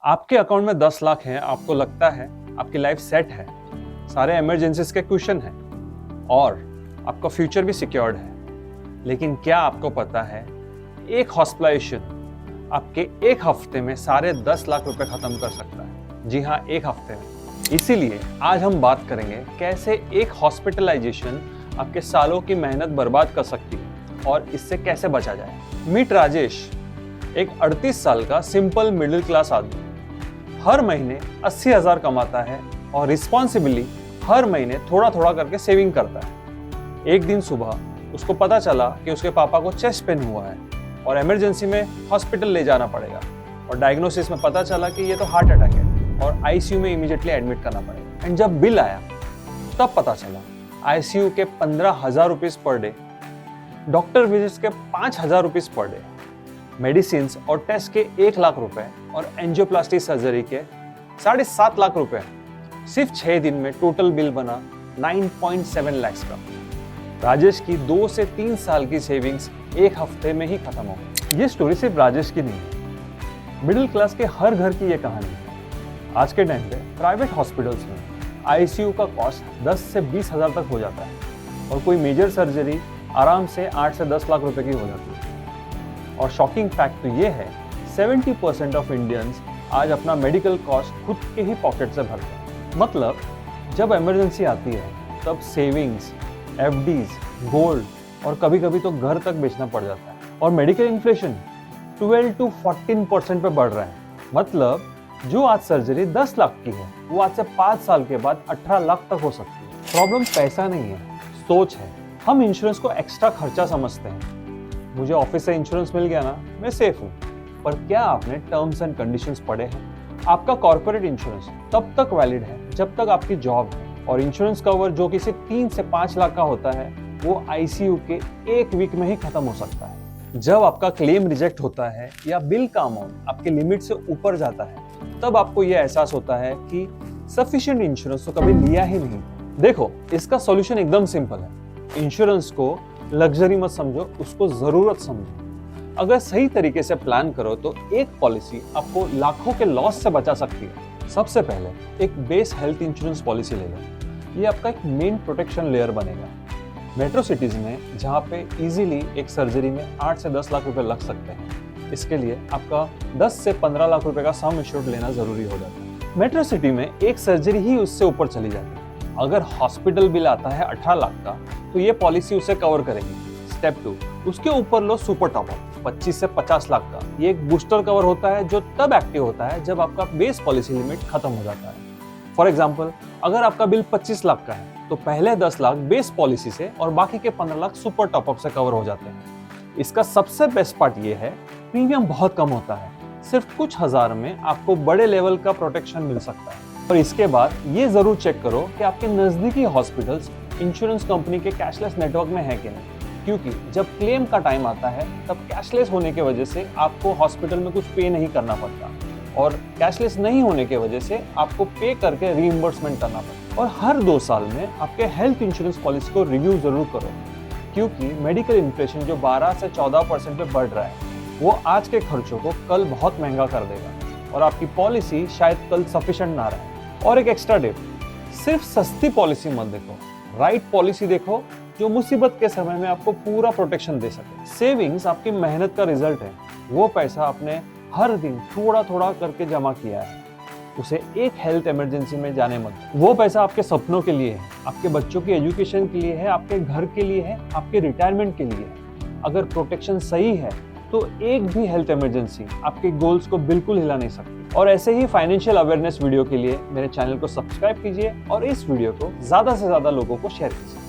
आपके अकाउंट में 10 लाख हैं, आपको लगता है आपकी लाइफ सेट है, सारे इमरजेंसीज के क्वेश्चन हैं और आपका फ्यूचर भी सिक्योर्ड है। लेकिन क्या आपको पता है, एक हॉस्पिटलाइजेशन आपके एक हफ्ते में सारे 10 लाख रुपए खत्म कर सकता है। जी हाँ, एक हफ्ते में। इसीलिए आज हम बात करेंगे कैसे एक हॉस्पिटलाइजेशन आपके सालों की मेहनत बर्बाद कर सकती है और इससे कैसे बचा जाए। मीट राजेश, एक 38 साल का सिंपल मिडिल क्लास आदमी, हर महीने 80,000 कमाता है और रिस्पॉन्सिबली हर महीने थोड़ा थोड़ा करके सेविंग करता है। एक दिन सुबह उसको पता चला कि उसके पापा को चेस्ट पेन हुआ है और इमरजेंसी में हॉस्पिटल ले जाना पड़ेगा और डायग्नोसिस में पता चला कि ये तो हार्ट अटैक है और आईसीयू में इमीडिएटली एडमिट करना पड़ेगा। एंड जब बिल आया तब पता चला आईसीयू के 15,000 rupees per day, doctor visits के 5,000 रुपीज पर डे, मेडिसिन और टेस्ट के 1 लाख रुपए और एंजियोप्लास्टी सर्जरी के 7.5 लाख रुपए। सिर्फ 6 दिन में टोटल बिल बना 9.7 लाख का। राजेश की 2 से 3 साल की सेविंग्स एक हफ्ते में ही खत्म हो गई। ये स्टोरी सिर्फ राजेश की नहीं है, मिडिल क्लास के हर घर की ये कहानी है। आज के टाइम पे प्राइवेट हॉस्पिटल्स में आईसीयू का कॉस्ट 10 से 20,000 तक हो जाता है और कोई मेजर सर्जरी आराम से 8 से 10 लाख रुपए की हो जाती है। और शॉकिंग फैक्ट तो ये है, 70% ऑफ इंडियंस आज अपना मेडिकल कॉस्ट खुद के ही पॉकेट से भरते हैं। मतलब जब इमरजेंसी आती है तब सेविंग्स, एफडीज, गोल्ड और कभी कभी तो घर तक बेचना पड़ जाता है। और मेडिकल इन्फ्लेशन 12 to 14% पे बढ़ रहा है। मतलब जो आज सर्जरी 10 लाख की है वो आज से 5 साल के बाद 18 लाख तक हो सकती है। प्रॉब्लम पैसा नहीं है, सोच है। हम इंश्योरेंस को एक्स्ट्रा खर्चा समझते हैं। मुझे ऑफिस से इंश्योरेंस मिल गया ना, मैं सेफ हूँ। पर क्या आपने टर्म्स एंड कंडीशंस पढ़े हैं? आपका कॉर्पोरेट इंश्योरेंस तब तक वैलिड है जब तक आपकी जॉब है और इंश्योरेंस कवर जो कि सिर्फ 3 से 5 लाख का होता है वो आईसीयू के 1 वीक में ही खत्म हो सकता है। जब आपका क्लेम रिजेक्ट होता है या बिल का अमाउंट आपके लिमिट से ऊपर जाता है तब आपको यह एहसास होता है कि सफिशिएंट इंश्योरेंस तो कभी लिया ही नहीं। देखो, इसका सॉल्यूशन एकदम सिंपल है। इंश्योरेंस को लग्जरी मत समझो, उसको जरूरत समझो। अगर सही तरीके से प्लान करो तो एक पॉलिसी आपको लाखों के लॉस से बचा सकती है। सबसे पहले एक बेस हेल्थ इंश्योरेंस पॉलिसी ले लो। ये आपका एक मेन प्रोटेक्शन लेयर बनेगा। मेट्रो सिटीज में जहाँ पे इजीली एक सर्जरी में 8 से 10 लाख रुपए लग सकते हैं, इसके लिए आपका 10 से 15 लाख रुपए का सम इंश्योर्ड लेना जरूरी हो जाता है। मेट्रो सिटी में एक सर्जरी ही उससे ऊपर चली जाती है। अगर हॉस्पिटल बिल आता है 18 लाख का तो ये पॉलिसी उसे कवर करेगी। स्टेप 2, उसके ऊपर लो सुपर टॉपअप 25 से 50 लाख का। ये एक बूस्टर कवर होता है जो तब एक्टिव होता है जब आपका बेस पॉलिसी लिमिट खत्म हो जाता है। फॉर एग्जांपल, अगर आपका बिल 25 लाख का है तो पहले 10 लाख बेस पॉलिसी से और बाकी के 15 लाख सुपर टॉपअप से कवर हो जाते हैं। इसका सबसे बेस्ट पार्ट ये है, प्रीमियम बहुत कम होता है। सिर्फ कुछ हजार में आपको बड़े लेवल का प्रोटेक्शन मिल सकता है। और इसके बाद ये जरूर चेक करो कि आपके नजदीकी हॉस्पिटल्स इंश्योरेंस कंपनी के कैशलेस नेटवर्क में है कि नहीं, क्योंकि जब क्लेम का टाइम आता है तब कैशलेस होने की वजह से आपको हॉस्पिटल में कुछ पे नहीं करना पड़ता और कैशलेस नहीं होने की वजह से आपको पे करके रीइंबर्समेंट करना पड़ता। और हर 2 साल में आपके हेल्थ इंश्योरेंस पॉलिसी को रिव्यू जरूर करो, क्योंकि मेडिकल इन्फ्लेशन जो 12 से 14% पे बढ़ रहा है वो आज के खर्चों को कल बहुत महंगा कर देगा और आपकी पॉलिसी शायद कल सफिशिएंट ना रहे। और एक एक्स्ट्रा टिप, सिर्फ सस्ती पॉलिसी मत देखो, राइट पॉलिसी देखो जो मुसीबत के समय में आपको पूरा प्रोटेक्शन दे सके। सेविंग्स आपकी मेहनत का रिजल्ट है। वो पैसा आपने हर दिन थोड़ा थोड़ा करके जमा किया है, उसे एक हेल्थ इमरजेंसी में जाने मत दो। वो पैसा आपके सपनों के लिए है, आपके बच्चों के एजुकेशन के लिए है, आपके घर के लिए है, आपके रिटायरमेंट के लिए है। अगर प्रोटेक्शन सही है तो एक भी हेल्थ इमरजेंसी आपके गोल्स को बिल्कुल हिला नहीं सकती। और ऐसे ही फाइनेंशियल अवेयरनेस वीडियो के लिए मेरे चैनल को सब्सक्राइब कीजिए और इस वीडियो को ज्यादा से ज्यादा लोगों को शेयर कीजिए।